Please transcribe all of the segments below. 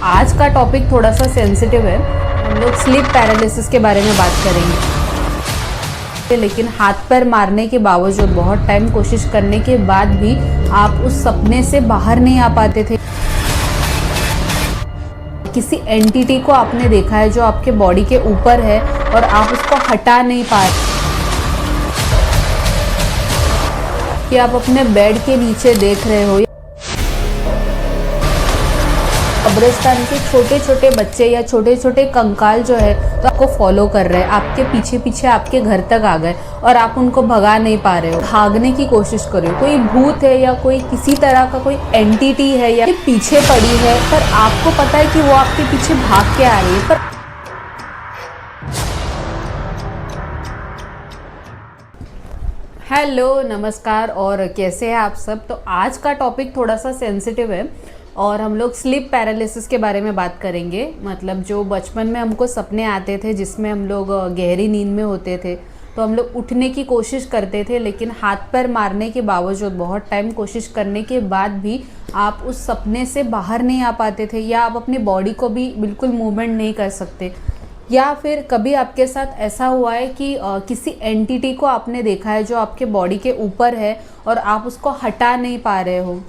आज का टॉपिक थोड़ा सा सेंसिटिव है। हम लोग स्लीप पैरालिसिस के बारे में बात करेंगे। लेकिन हाथ पैर मारने के बावजूद, बहुत टाइम कोशिश करने के बाद भी आप उस सपने से बाहर नहीं आ पाते थे। किसी एंटिटी को आपने देखा है जो आपके बॉडी के ऊपर है और आप उसको हटा नहीं पा रहे। कि आप अपने बेड के नीचे देख रहे हो, कब्रिस्तान के छोटे छोटे बच्चे या छोटे छोटे कंकाल जो है तो आपको फॉलो कर रहे हैं, आपके पीछे पीछे आपके घर तक आ गए और आप उनको भगा नहीं पा रहे हो। भागने की कोशिश कर रहे हो, कोई भूत है या कोई किसी तरह का कोई एंटिटी है या पीछे पड़ी है, पर आपको पता है कि वो आपके पीछे भाग के आ रही है। पर हेलो, नमस्कार, और कैसे हैं आप सब। तो आज का टॉपिक थोड़ा सा सेंसिटिव है और हम लोग स्लीप पैरालिसिस के बारे में बात करेंगे। मतलब जो बचपन में हमको सपने आते थे जिसमें हम लोग गहरी नींद में होते थे, तो हम लोग उठने की कोशिश करते थे, लेकिन हाथ पैर मारने के बावजूद, बहुत टाइम कोशिश करने के बाद भी आप उस सपने से बाहर नहीं आ पाते थे, या आप अपनी बॉडी को भी बिल्कुल मूवमेंट नहीं कर सकते। या फिर कभी आपके साथ ऐसा हुआ है कि किसी एंटिटी को आपने देखा है जो आपके बॉडी के ऊपर है और आप उसको हटा नहीं पा रहे हो।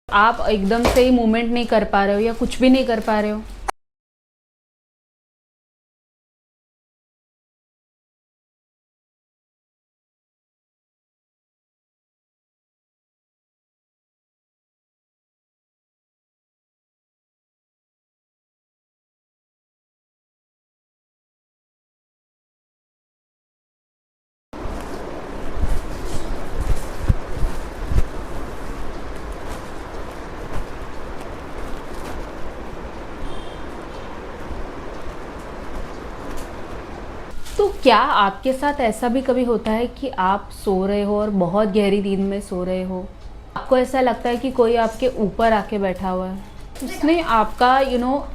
आप एकदम से ही मूवमेंट नहीं कर पा रहे हो या कुछ भी नहीं कर पा रहे हो। तो क्या आपके साथ ऐसा भी कभी होता है कि आप सो रहे हो और बहुत गहरी नींद में सो रहे हो, आपको ऐसा लगता है कि कोई आपके ऊपर आके बैठा हुआ है, उसने आपका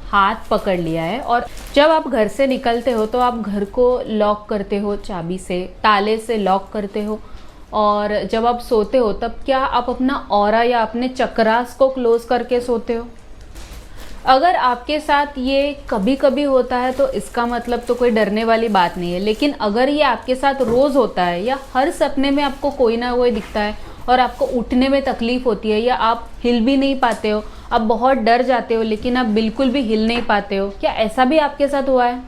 हाथ पकड़ लिया है, और जब आप घर से निकलते हो तो आप घर को लॉक करते हो, चाबी से, ताले से लॉक करते हो, और जब आप सोते हो तब क्या आप अपना ऑरा या अपने चक्रास को क्लोज करके सोते हो? अगर आपके साथ ये कभी कभी होता है तो इसका मतलब तो कोई डरने वाली बात नहीं है। लेकिन अगर ये आपके साथ रोज़ होता है या हर सपने में आपको कोई ना कोई दिखता है और आपको उठने में तकलीफ़ होती है, या आप हिल भी नहीं पाते हो, आप बहुत डर जाते हो लेकिन आप बिल्कुल भी हिल नहीं पाते हो, क्या ऐसा भी आपके साथ हुआ है?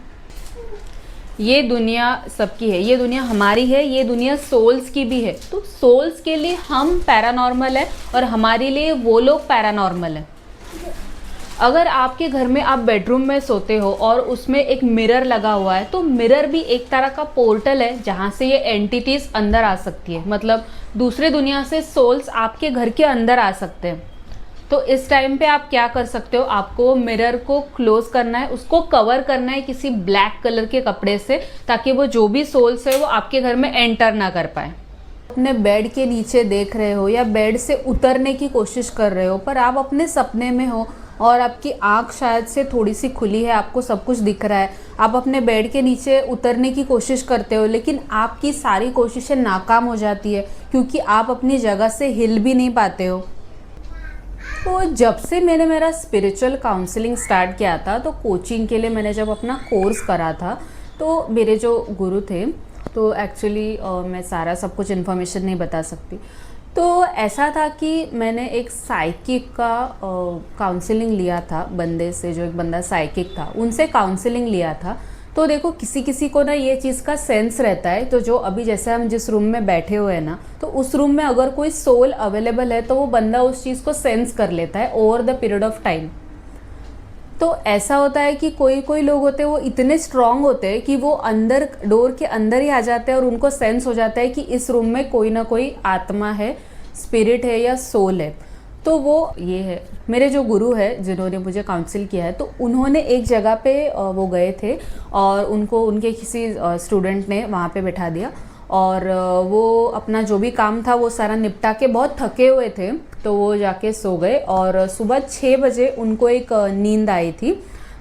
ये दुनिया सबकी है, ये दुनिया हमारी है, ये दुनिया सोल्स की भी है। तो सोल्स के लिए हम पैरानॉर्मल है और हमारे लिए वो लोग पैरानॉर्मल है। अगर आपके घर में आप बेडरूम में सोते हो और उसमें एक मिरर लगा हुआ है, तो मिरर भी एक तरह का पोर्टल है जहाँ से ये एंटिटीज अंदर आ सकती है। मतलब दूसरे दुनिया से सोल्स आपके घर के अंदर आ सकते हैं। तो इस टाइम पे आप क्या कर सकते हो, आपको मिरर को क्लोज करना है, उसको कवर करना है किसी ब्लैक कलर के कपड़े से, ताकि वो जो भी सोल्स है वो आपके घर में एंटर ना कर पाए। अपने बेड के नीचे देख रहे हो या बेड से उतरने की कोशिश कर रहे हो, पर आप अपने सपने में हो और आपकी आंख शायद से थोड़ी सी खुली है, आपको सब कुछ दिख रहा है, आप अपने बेड के नीचे उतरने की कोशिश करते हो, लेकिन आपकी सारी कोशिशें नाकाम हो जाती है क्योंकि आप अपनी जगह से हिल भी नहीं पाते हो। तो जब से मैंने मेरा स्पिरिचुअल काउंसलिंग स्टार्ट किया था, तो कोचिंग के लिए मैंने जब अपना कोर्स करा था, तो मेरे जो गुरु थे, तो एक्चुअली मैं सारा सब कुछ इन्फॉर्मेशन नहीं बता सकती। तो ऐसा था कि मैंने एक साइकिक का काउंसलिंग लिया था बंदे से, जो एक बंदा साइकिक था, उनसे काउंसलिंग लिया था। तो देखो, किसी किसी को ना ये चीज़ का सेंस रहता है। तो जो अभी जैसे हम जिस रूम में बैठे हुए हैं ना, तो उस रूम में अगर कोई सोल अवेलेबल है तो वो बंदा उस चीज़ को सेंस कर लेता है over the period of time. तो ऐसा होता है कि कोई कोई लोग होते हैं वो इतने स्ट्रांग होते हैं कि वो अंदर, डोर के अंदर ही आ जाते हैं और उनको सेंस हो जाता है कि इस रूम में कोई ना कोई आत्मा है, स्पिरिट है या सोल है। तो वो ये है, मेरे जो गुरु है जिन्होंने मुझे काउंसिल किया है, तो उन्होंने एक जगह पे वो गए थे और उनको उनके किसी स्टूडेंट ने वहाँ पे बैठा दिया, और वो अपना जो भी काम था वो सारा निपटा के बहुत थके हुए थे, तो वो जाके सो गए। और सुबह 6 बजे उनको एक नींद आई थी।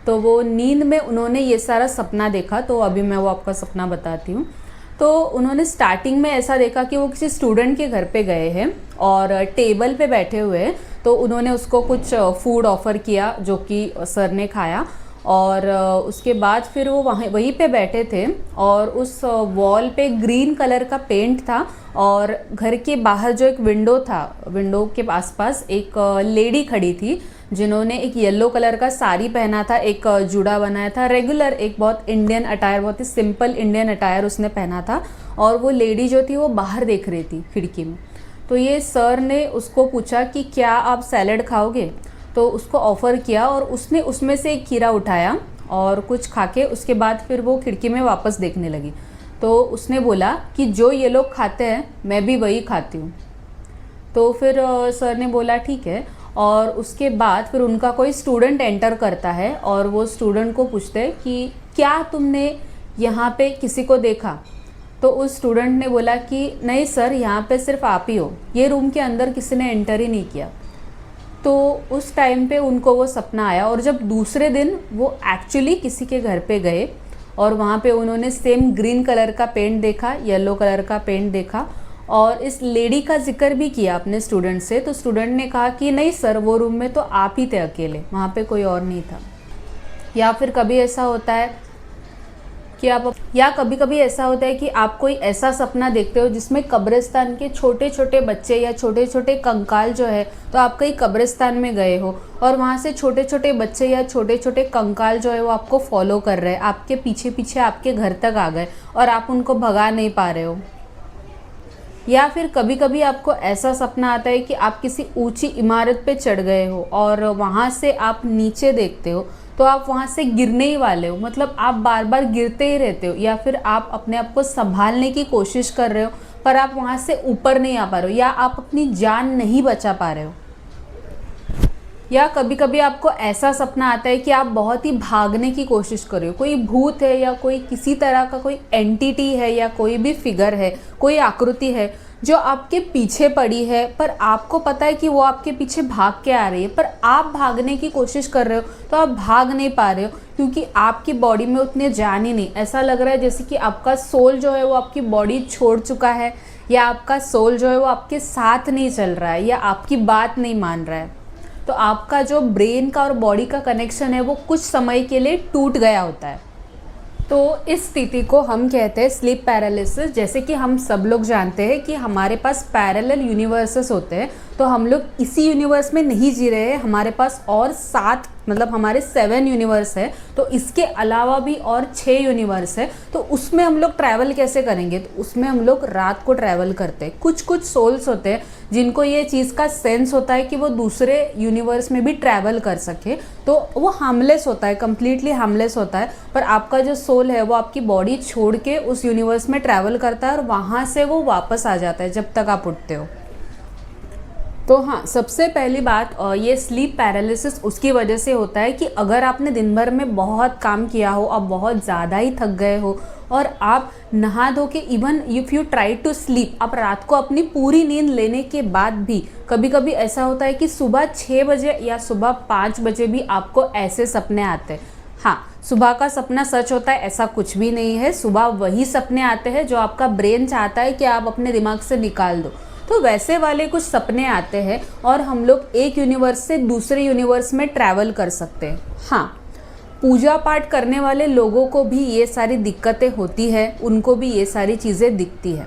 तो वो नींद में उन्होंने ये सारा सपना देखा। तो अभी मैं वो आपका सपना बताती हूँ। तो उन्होंने स्टार्टिंग में ऐसा देखा कि वो किसी स्टूडेंट के घर पे गए हैं और टेबल पे बैठे हुए हैं। तो उन्होंने उसको कुछ फूड ऑफ़र किया जो कि सर ने खाया, और उसके बाद फिर वो वहीं पे बैठे थे और उस वॉल पे ग्रीन कलर का पेंट था, और घर के बाहर जो एक विंडो था, विंडो के आसपास एक लेडी खड़ी थी जिन्होंने एक येलो कलर का साड़ी पहना था, एक जूड़ा बनाया था, रेगुलर एक बहुत इंडियन अटायर, बहुत ही सिंपल इंडियन अटायर उसने पहना था। और वो लेडी जो थी वो बाहर देख रही थी खिड़की में। तो ये सर ने उसको पूछा कि क्या आप सैलेड खाओगे, तो उसको ऑफ़र किया और उसने उसमें से एक खीरा उठाया और कुछ खा के उसके बाद फिर वो खिड़की में वापस देखने लगी। तो उसने बोला कि जो ये लोग खाते हैं मैं भी वही खाती हूँ। तो फिर सर ने बोला ठीक है, और उसके बाद फिर उनका कोई स्टूडेंट एंटर करता है और वो स्टूडेंट को पूछते हैं कि क्या तुमने यहाँ पे किसी को देखा। तो उस स्टूडेंट ने बोला कि नहीं सर, यहाँ पे सिर्फ आप ही हो, ये रूम के अंदर किसी ने एंटर ही नहीं किया। तो उस टाइम पे उनको वो सपना आया, और जब दूसरे दिन वो एक्चुअली किसी के घर पे गए और वहाँ पे उन्होंने सेम ग्रीन कलर का पेंट देखा, येलो कलर का पेंट देखा, और इस लेडी का जिक्र भी किया अपने स्टूडेंट से। तो स्टूडेंट ने कहा कि नहीं सर, वो रूम में तो आप ही थे अकेले, वहाँ पे कोई और नहीं था। या फिर कभी ऐसा होता है कि कभी कभी ऐसा होता है कि आप कोई ऐसा सपना देखते हो जिसमें कब्रिस्तान के छोटे छोटे बच्चे या छोटे छोटे कंकाल जो है, तो आप कहीं कब्रिस्तान में गए हो और वहाँ से छोटे छोटे बच्चे या छोटे छोटे कंकाल जो है वो आपको फॉलो कर रहे हैं, आपके पीछे पीछे आपके घर तक आ गए और आप उनको भगा नहीं पा रहे हो। या फिर कभी कभी आपको ऐसा सपना आता है कि आप किसी ऊंची इमारत पे चढ़ गए हो और वहाँ से आप नीचे देखते हो तो आप वहाँ से गिरने ही वाले हो, मतलब आप बार बार गिरते ही रहते हो, या फिर आप अपने आप को संभालने की कोशिश कर रहे हो पर आप वहाँ से ऊपर नहीं आ पा रहे हो, या आप अपनी जान नहीं बचा पा रहे हो। या कभी कभी आपको ऐसा सपना आता है कि आप बहुत ही भागने की कोशिश कर रहे हो, कोई भूत है या कोई किसी तरह का कोई एंटिटी है या कोई भी फिगर है, कोई आकृति है जो आपके पीछे पड़ी है, पर आपको पता है कि वो आपके पीछे भाग के आ रही है, पर आप भागने की कोशिश कर रहे हो तो आप भाग नहीं पा रहे हो क्योंकि आपकी बॉडी में उतनी जान ही नहीं। ऐसा लग रहा है जैसे कि आपका सोल जो है वो आपकी बॉडी छोड़ चुका है, या आपका सोल जो है वो आपके साथ नहीं चल रहा है, या आपकी बात नहीं मान रहा है। तो आपका जो ब्रेन का और बॉडी का कनेक्शन है वो कुछ समय के लिए टूट गया होता है। तो इस स्थिति को हम कहते हैं स्लीप पैरालिसिस। जैसे कि हम सब लोग जानते हैं कि हमारे पास पैरेलल यूनिवर्सेस होते हैं, तो हम लोग इसी यूनिवर्स में नहीं जी रहे हैं, हमारे पास और 7 मतलब हमारे 7 यूनिवर्स है, तो इसके अलावा भी और 6 यूनिवर्स है। तो उसमें हम लोग ट्रैवल कैसे करेंगे, तो उसमें हम लोग रात को ट्रैवल करते हैं। कुछ कुछ सोल्स होते हैं जिनको ये चीज़ का सेंस होता है कि वो दूसरे यूनिवर्स में भी ट्रैवल कर सके, तो वो हार्मलेस होता है, कम्प्लीटली हार्मलेस होता है। पर आपका जो सोल है वो आपकी बॉडी छोड़ के उस यूनिवर्स में ट्रैवल करता है और वहाँ से वो वापस आ जाता है जब तक आप उठते हो। तो हाँ, सबसे पहली बात ये स्लीप पैरालिसिस उसकी वजह से होता है कि अगर आपने दिन भर में बहुत काम किया हो, आप बहुत ज़्यादा ही थक गए हो और आप नहा धो के even if you try to sleep, आप रात को अपनी पूरी नींद लेने के बाद भी कभी कभी ऐसा होता है कि सुबह 6 बजे या सुबह 5 बजे भी आपको ऐसे सपने आते हैं। हाँ, सुबह का सपना सच होता है ऐसा कुछ भी नहीं है। सुबह वही सपने आते हैं जो आपका ब्रेन चाहता है कि आप अपने दिमाग से निकाल दो, तो वैसे वाले कुछ सपने आते हैं और हम लोग एक यूनिवर्स से दूसरे यूनिवर्स में ट्रैवल कर सकते हैं। हाँ, पूजा पाठ करने वाले लोगों को भी ये सारी दिक्कतें होती है, उनको भी ये सारी चीज़ें दिखती है।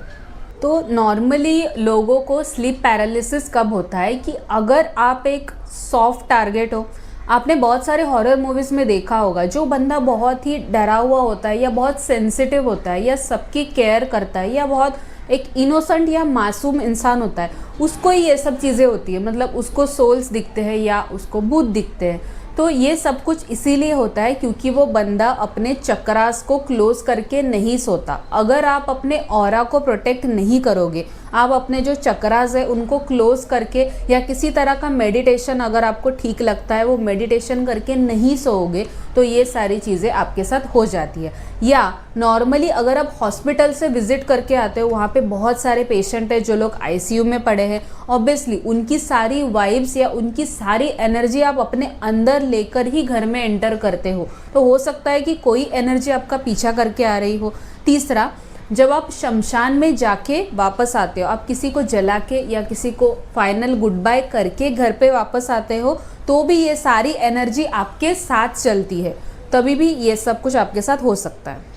तो नॉर्मली लोगों को स्लीप पैरालिसिस कब होता है कि अगर आप एक सॉफ्ट टारगेट हो। आपने बहुत सारे हॉरर मूवीज़ में देखा होगा, जो बंदा बहुत ही डरा हुआ होता है या बहुत सेंसिटिव होता है या सबकी केयर करता है या बहुत एक इनोसेंट या मासूम इंसान होता है, उसको ही ये सब चीज़ें होती है, मतलब उसको सोल्स दिखते हैं या उसको भूत दिखते हैं। तो ये सब कुछ इसीलिए होता है क्योंकि वो बंदा अपने चक्रास को क्लोज करके नहीं सोता। अगर आप अपने ऑरा को प्रोटेक्ट नहीं करोगे, आप अपने जो चक्रास है उनको क्लोज करके या किसी तरह का मेडिटेशन अगर आपको ठीक लगता है वो मेडिटेशन करके नहीं सोओगे, तो ये सारी चीज़ें आपके साथ हो जाती है। या नॉर्मली अगर आप हॉस्पिटल से विजिट करके आते हो, वहाँ पे बहुत सारे पेशेंट हैं जो लोग आईसीयू में पड़े हैं, ऑब्वियसली उनकी सारी वाइब्स या उनकी सारी एनर्जी आप अपने अंदर लेकर ही घर में एंटर करते हो, तो हो सकता है कि कोई एनर्जी आपका पीछा करके आ रही हो। तीसरा, जब आप शमशान में जाके वापस आते हो, आप किसी को जला के या किसी को फाइनल गुड बाय करके घर पे वापस आते हो, तो भी ये सारी एनर्जी आपके साथ चलती है, तभी भी ये सब कुछ आपके साथ हो सकता है।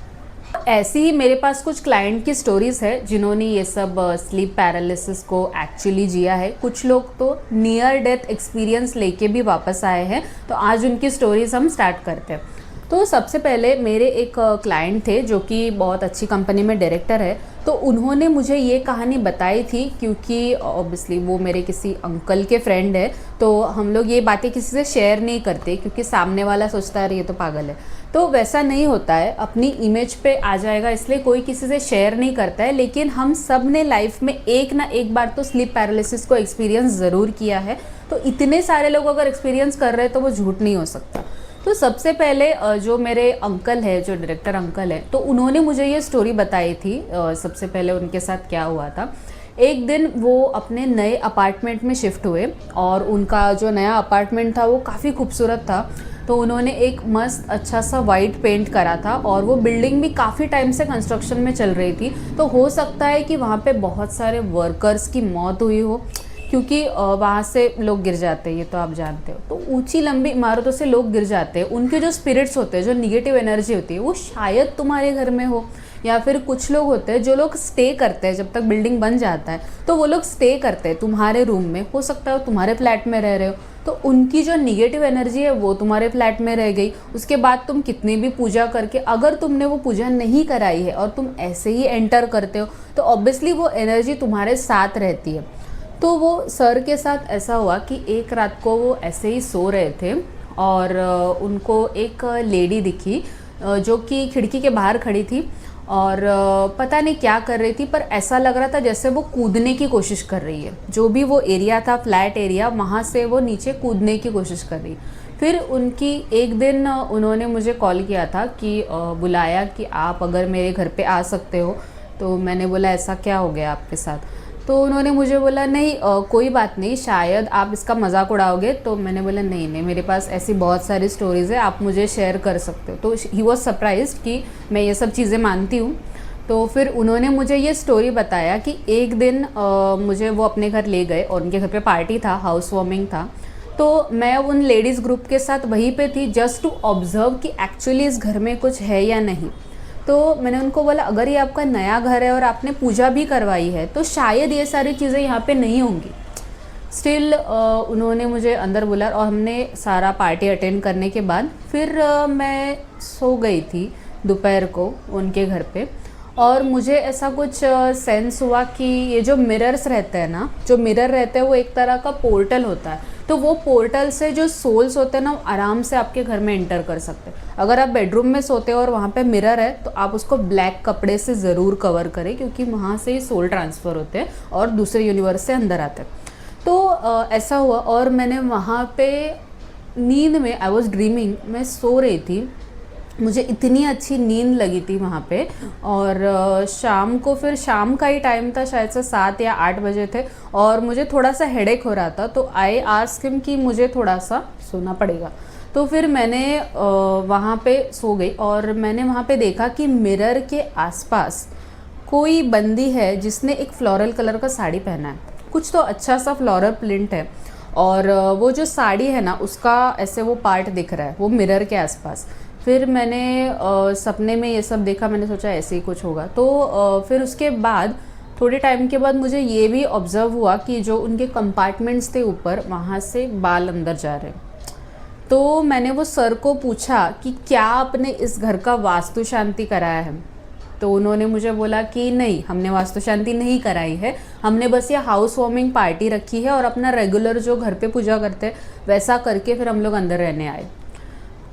ऐसी ही मेरे पास कुछ क्लाइंट की स्टोरीज़ है जिन्होंने ये सब स्लीप पैरालिसिस को एक्चुअली जिया है। कुछ लोग तो नियर डेथ एक्सपीरियंस लेके भी वापस आए हैं। तो आज उनकी स्टोरीज़ हम स्टार्ट करते हैं। तो सबसे पहले मेरे एक क्लाइंट थे जो कि बहुत अच्छी कंपनी में डायरेक्टर है। तो उन्होंने मुझे ये कहानी बताई थी, क्योंकि ऑब्वियसली वो मेरे किसी अंकल के फ्रेंड है, तो हम लोग ये बातें किसी से शेयर नहीं करते, क्योंकि सामने वाला सोचता है ये तो पागल है। तो वैसा नहीं होता है, अपनी इमेज पे आ जाएगा इसलिए कोई किसी से शेयर नहीं करता है। लेकिन हम सब ने लाइफ में एक ना एक बार तो स्लीप पैरालिसिस को एक्सपीरियंस ज़रूर किया है। तो इतने सारे लोग अगर एक्सपीरियंस कर रहे हैं तो वो झूठ नहीं हो सकता। तो सबसे पहले जो मेरे अंकल है, जो डायरेक्टर अंकल है, तो उन्होंने मुझे ये स्टोरी बताई थी। सबसे पहले उनके साथ क्या हुआ था, एक दिन वो अपने नए अपार्टमेंट में शिफ्ट हुए और उनका जो नया अपार्टमेंट था वो काफ़ी खूबसूरत था। तो उन्होंने एक मस्त अच्छा सा वाइट पेंट करा था और वो बिल्डिंग भी काफ़ी टाइम से कंस्ट्रक्शन में चल रही थी। तो हो सकता है कि वहाँ पे बहुत सारे वर्कर्स की मौत हुई हो, क्योंकि वहाँ से लोग गिर जाते हैं, ये तो आप जानते हो। तो ऊंची लंबी इमारतों से लोग गिर जाते हैं, उनके जो स्पिरिट्स होते हैं, जो निगेटिव एनर्जी होती है, वो शायद तुम्हारे घर में हो। या फिर कुछ लोग होते हैं जो लोग स्टे करते हैं, जब तक बिल्डिंग बन जाता है तो वो लोग स्टे करते हैं तुम्हारे रूम में। हो सकता है तुम्हारे फ्लैट में रह रहे हो, तो उनकी जो निगेटिव एनर्जी है वो तुम्हारे फ्लैट में रह गई। उसके बाद तुम कितनी भी पूजा करके, अगर तुमने वो पूजा नहीं कराई है और तुम ऐसे ही एंटर करते हो, तो ऑब्वियसली वो एनर्जी तुम्हारे साथ रहती है। तो वो सर के साथ ऐसा हुआ कि एक रात को वो ऐसे ही सो रहे थे और उनको एक लेडी दिखी जो कि खिड़की के बाहर खड़ी थी और पता नहीं क्या कर रही थी, पर ऐसा लग रहा था जैसे वो कूदने की कोशिश कर रही है। जो भी वो एरिया था, फ्लैट एरिया, वहाँ से वो नीचे कूदने की कोशिश कर रही। फिर उनकी एक दिन उन्होंने मुझे कॉल किया था कि बुलाया कि आप अगर मेरे घर पे आ सकते हो। तो मैंने बोला ऐसा क्या हो गया आपके साथ? तो उन्होंने मुझे बोला नहीं कोई बात नहीं, शायद आप इसका मजाक उड़ाओगे। तो मैंने बोला नहीं नहीं, मेरे पास ऐसी बहुत सारी स्टोरीज़ है, आप मुझे शेयर कर सकते हो। तो ही वॉज सरप्राइज्ड कि मैं ये सब चीज़ें मानती हूँ। तो फिर उन्होंने मुझे ये स्टोरी बताया कि एक दिन मुझे वो अपने घर ले गए और उनके घर पे पार्टी था, हाउस वार्मिंग था। तो मैं उन लेडीज़ ग्रुप के साथ वहीं पे थी जस्ट टू ऑब्ज़र्व कि एक्चुअली इस घर में कुछ है या नहीं। तो मैंने उनको बोला अगर ये आपका नया घर है और आपने पूजा भी करवाई है तो शायद ये सारी चीज़ें यहाँ पे नहीं होंगी। स्टिल उन्होंने मुझे अंदर बुलाया और हमने सारा पार्टी अटेंड करने के बाद फिर मैं सो गई थी दोपहर को उनके घर पे। और मुझे ऐसा कुछ सेंस हुआ कि ये जो मिरर्स रहते हैं ना, जो मिरर रहते हैं वो एक तरह का पोर्टल होता है। तो वो पोर्टल से जो सोल्स होते हैं ना, आराम से आपके घर में एंटर कर सकते हैं। अगर आप बेडरूम में सोते हो और वहाँ पे मिरर है तो आप उसको ब्लैक कपड़े से ज़रूर कवर करें, क्योंकि वहाँ से ही सोल ट्रांसफ़र होते हैं और दूसरे यूनिवर्स से अंदर आते हैं। तो ऐसा हुआ और मैंने वहाँ पे नींद में, आई वॉज ड्रीमिंग, मैं सो रही थी, मुझे इतनी अच्छी नींद लगी थी वहाँ पे। और शाम को, फिर शाम का ही टाइम था, शायद से 7 या 8 बजे थे और मुझे थोड़ा सा हेडेक हो रहा था। तो आई आस्क हिम कि मुझे थोड़ा सा सोना पड़ेगा। तो फिर मैंने वहाँ पे सो गई और मैंने वहाँ पे देखा कि मिरर के आसपास कोई बंदी है जिसने एक फ्लोरल कलर का साड़ी पहना है, कुछ तो अच्छा सा फ्लोरल प्रिंट है। और वो जो साड़ी है ना, उसका ऐसे वो पार्ट दिख रहा है वो मिरर के आसपास। फिर मैंने सपने में ये सब देखा, मैंने सोचा ऐसे ही कुछ होगा। तो फिर उसके बाद थोड़े टाइम के बाद मुझे ये भी ऑब्ज़र्व हुआ कि जो उनके कंपार्टमेंट्स थे ऊपर, वहाँ से बाल अंदर जा रहे। तो मैंने वो सर को पूछा कि क्या आपने इस घर का वास्तु शांति कराया है? तो उन्होंने मुझे बोला कि नहीं, हमने वास्तु शांति नहीं कराई है, हमने बस ये हाउस वार्मिंग पार्टी रखी है और अपना रेगुलर जो घर पे पूजा करते हैं वैसा करके फिर हम लोग अंदर रहने आए।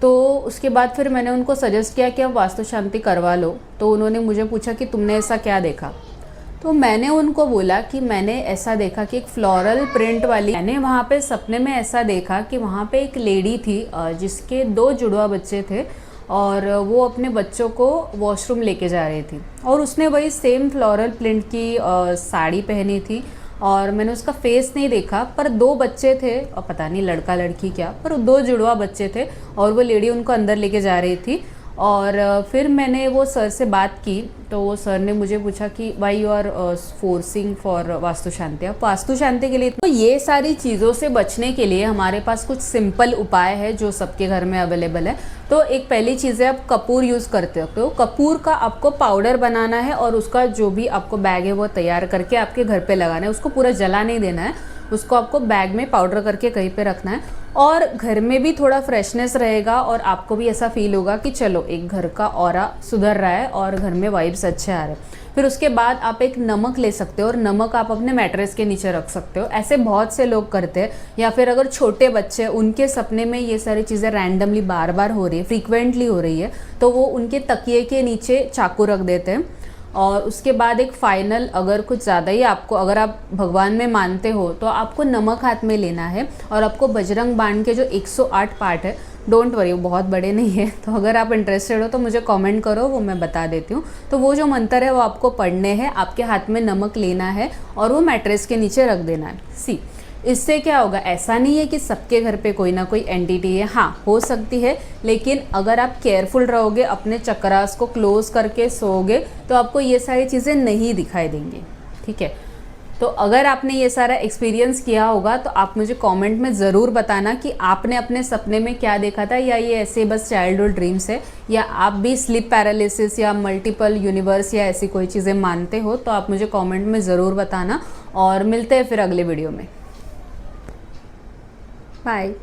तो उसके बाद फिर मैंने उनको सजेस्ट किया कि आप वास्तु शांति करवा लो। तो उन्होंने मुझे पूछा कि तुमने ऐसा क्या देखा? तो मैंने उनको बोला कि मैंने ऐसा देखा कि एक फ्लोरल प्रिंट वाली, मैंने वहाँ पे सपने में ऐसा देखा कि वहाँ पे एक लेडी थी जिसके 2 जुड़वा बच्चे थे और वो अपने बच्चों को वॉशरूम लेके जा रही थी और उसने वही सेम फ्लोरल प्रिंट की साड़ी पहनी थी और मैंने उसका फेस नहीं देखा, पर 2 बच्चे थे और पता नहीं लड़का लड़की क्या, पर 2 जुड़वा बच्चे थे और वो लेडी उनको अंदर लेके जा रही थी। और फिर मैंने वो सर से बात की तो वो सर ने मुझे पूछा कि why you are forcing for Vastu Shanti. अब वास्तु शांति के लिए तो ये सारी चीज़ों से बचने के लिए हमारे पास कुछ सिंपल उपाय है जो सबके घर में अवेलेबल है। तो एक पहली चीज़ है, आप कपूर यूज़ करते हो। कपूर का आपको पाउडर बनाना है और उसका जो भी आपको बैग है वो तैयार करके आपके घर पे लगाना है। उसको पूरा जला नहीं देना है, उसको आपको बैग में पाउडर करके कहीं पे रखना है और घर में भी थोड़ा फ्रेशनेस रहेगा और आपको भी ऐसा फील होगा कि चलो एक घर का ऑरा सुधर रहा है और घर में वाइब्स अच्छे आ रहे हैं। फिर उसके बाद आप एक नमक ले सकते हो और नमक आप अपने मैट्रेस के नीचे रख सकते हो। ऐसे बहुत से लोग करते हैं। या फिर अगर छोटे बच्चे, उनके सपने में ये सारी चीज़ें रैंडमली बार बार हो रही है, फ्रीक्वेंटली हो रही है, तो वो उनके तकिए के नीचे चाकू रख देते हैं। और उसके बाद एक फाइनल, अगर कुछ ज़्यादा ही आपको, अगर आप भगवान में मानते हो तो आपको नमक हाथ में लेना है और आपको बजरंग बाण के जो 108 पार्ट है, डोंट वरी वो बहुत बड़े नहीं है, तो अगर आप इंटरेस्टेड हो तो मुझे कमेंट करो, वो मैं बता देती हूँ। तो वो जो मंत्र है वो आपको पढ़ने हैं, आपके हाथ में नमक लेना है और वो मैट्रेस के नीचे रख देना है। सी, इससे क्या होगा, ऐसा नहीं है कि सबके घर पे कोई ना कोई एंटिटी है, हाँ हो सकती है, लेकिन अगर आप केयरफुल रहोगे, अपने चक्रास को क्लोज करके सोओगे तो आपको ये सारी चीज़ें नहीं दिखाई देंगी। ठीक है, तो अगर आपने ये सारा एक्सपीरियंस किया होगा तो आप मुझे कमेंट में ज़रूर बताना कि आपने अपने सपने में क्या देखा था, या ये ऐसे बस चाइल्डहुड ड्रीम्स है, या आप भी स्लीप पैरालिसिस या मल्टीपल यूनिवर्स या ऐसी कोई चीज़ें मानते हो। तो आप मुझे कमेंट में ज़रूर बताना और मिलते हैं फिर अगले वीडियो में। बाय।